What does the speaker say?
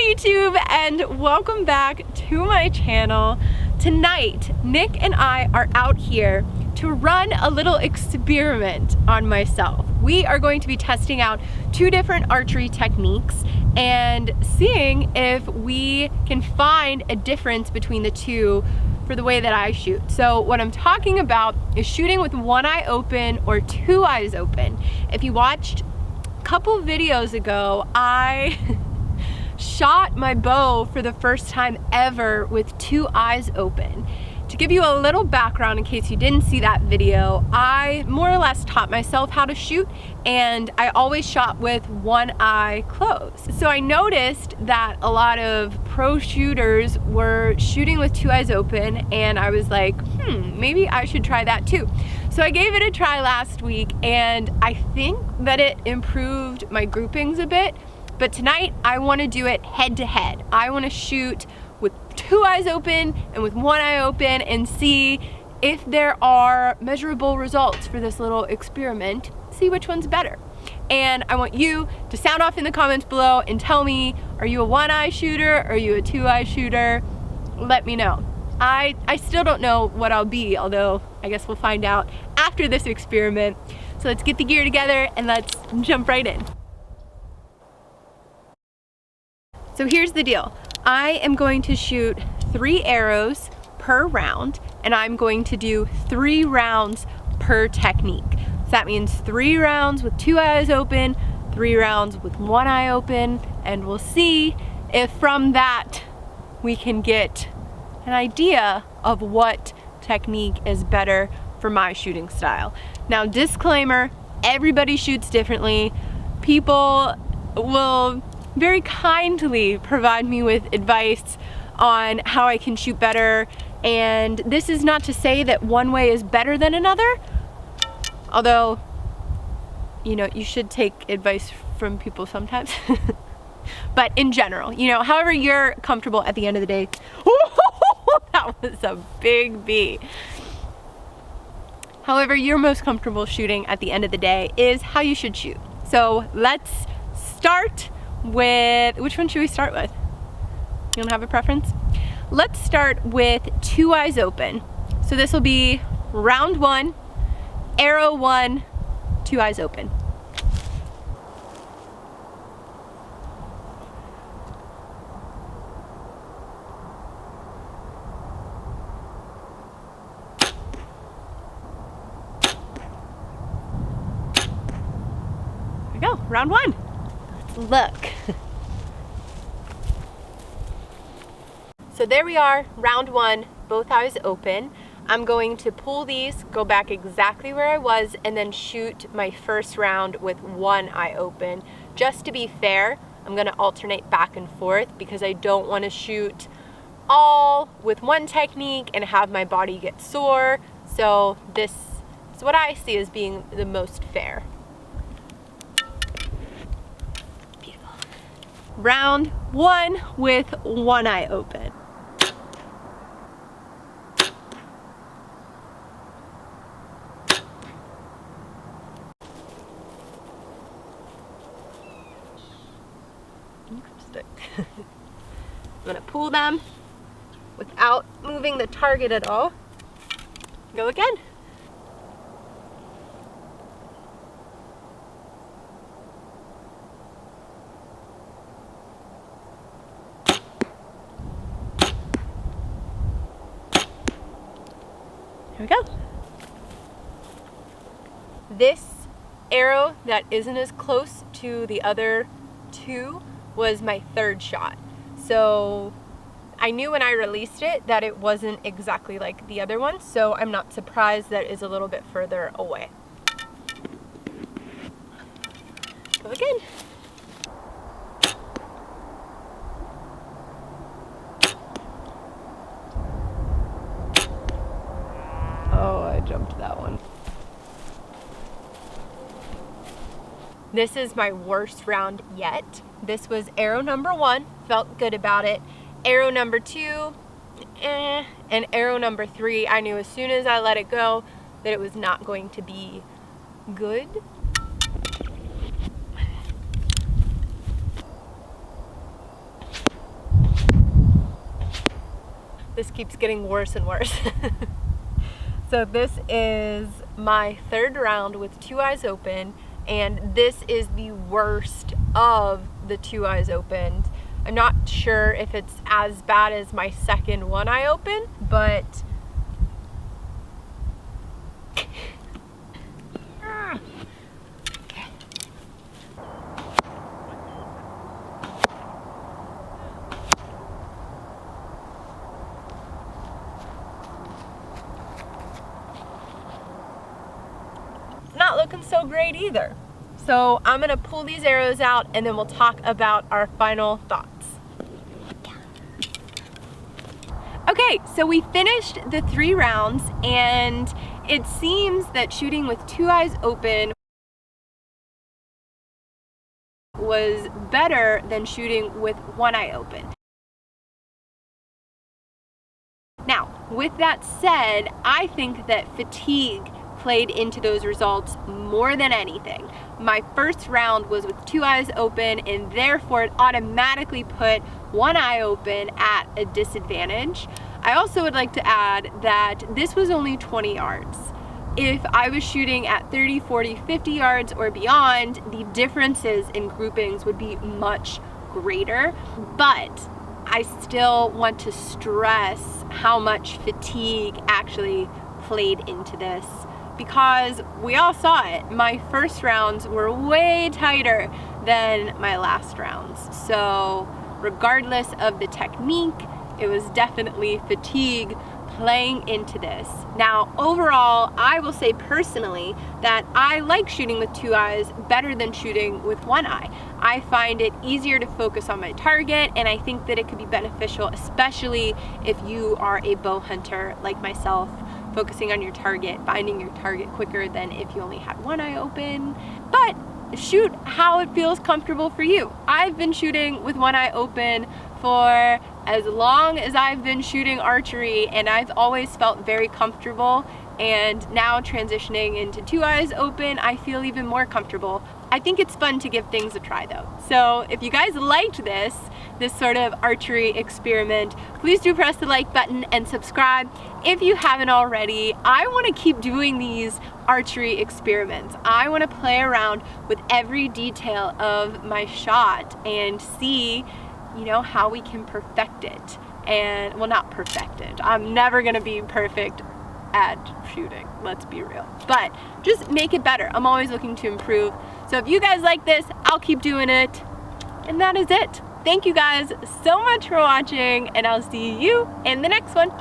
Hi YouTube, and welcome back to my channel. Tonight, Nick and I are out here to run a little experiment on myself. We are going to be testing out 2 different archery techniques and seeing if we can find a difference between the two for the way that I shoot. So what I'm talking about is shooting with one eye open or 2 eyes open. If you watched a couple videos ago, I shot my bow for the first time ever with 2 eyes open. To give you a little background in case you didn't see that video, I more or less taught myself how to shoot, and I always shot with one eye closed. So I noticed that a lot of pro shooters were shooting with 2 eyes open, and I was like, maybe I should try that too. So I gave it a try last week, and I think that it improved my groupings a bit. But tonight, I want to do it head to head. I want to shoot with 2 eyes open and with 1 eye open and see if there are measurable results for this little experiment, see which one's better. And I want you to sound off in the comments below and tell me, are you a 1 eye shooter? Are you a 2 eye shooter? Let me know. I still don't know what I'll be, although I guess we'll find out after this experiment. So let's get the gear together and let's jump right in. So here's the deal. I am going to shoot 3 arrows per round, and I'm going to do 3 rounds per technique. So that means 3 rounds with 2 eyes open, 3 rounds with 1 eye open, and we'll see if from that we can get an idea of what technique is better for my shooting style. Now, disclaimer, everybody shoots differently. People will very kindly provide me with advice on how I can shoot better, and this is not to say that one way is better than another, although, you know, you should take advice from people sometimes. But in general, you know, however you're comfortable at the end of the day. That was a big bee. However you're most comfortable shooting at the end of the day is how you should shoot. So let's start with, which one should we start with? You don't have a preference? Let's start with 2 eyes open. So this will be round 1, arrow 1, 2 eyes open. There we go, round 1. Look. So there we are, round 1, both eyes open. I'm going to pull these, go back exactly where I was, and then shoot my first round with 1 eye open. Just to be fair, I'm gonna alternate back and forth because I don't wanna shoot all with one technique and have my body get sore. So this is what I see as being the most fair. Round 1 with 1 eye open. I'm gonna pull them without moving the target at all. Go again. Here we go. This arrow that isn't as close to the other 2 was my 3rd shot. So I knew when I released it that it wasn't exactly like the other one, so I'm not surprised that it is a little bit further away. Go again. Oh, I jumped that one. This is my worst round yet. This was arrow number 1, felt good about it. Arrow number 2, and arrow number 3, I knew as soon as I let it go that it was not going to be good. This keeps getting worse and worse. So this is my third round with 2 eyes open, and this is the worst of the 2 eyes opened. I'm not sure if it's as bad as my second 1 eye open, but not looking so great either. So I'm gonna pull these arrows out and then we'll talk about our final thoughts. Okay, so we finished the 3 rounds, and it seems that shooting with 2 eyes open was better than shooting with 1 eye open. Now, with that said, I think that fatigue played into those results more than anything. My first round was with 2 eyes open, and therefore it automatically put 1 eye open at a disadvantage. I also would like to add that this was only 20 yards. If I was shooting at 30, 40, 50 yards or beyond, the differences in groupings would be much greater. But I still want to stress how much fatigue actually played into this, because we all saw it. My first rounds were way tighter than my last rounds. So regardless of the technique, it was definitely fatigue playing into this. Now, overall, I will say personally that I like shooting with 2 eyes better than shooting with 1 eye. I find it easier to focus on my target, and I think that it could be beneficial, especially if you are a bow hunter like myself, focusing on your target, finding your target quicker than if you only had 1 eye open. But shoot how it feels comfortable for you. I've been shooting with 1 eye open for as long as I've been shooting archery, and I've always felt very comfortable, and now transitioning into 2 eyes open, I feel even more comfortable. I think it's fun to give things a try though. So if you guys liked this sort of archery experiment, please do press the like button and subscribe if you haven't already. I want to keep doing these archery experiments. I want to play around with every detail of my shot and see, you know, how we can perfect it. And, well, not perfect it. I'm never gonna be perfect at shooting, let's be real. But just make it better. I'm always looking to improve. So if you guys like this, I'll keep doing it. And that is it. Thank you guys so much for watching, and I'll see you in the next one.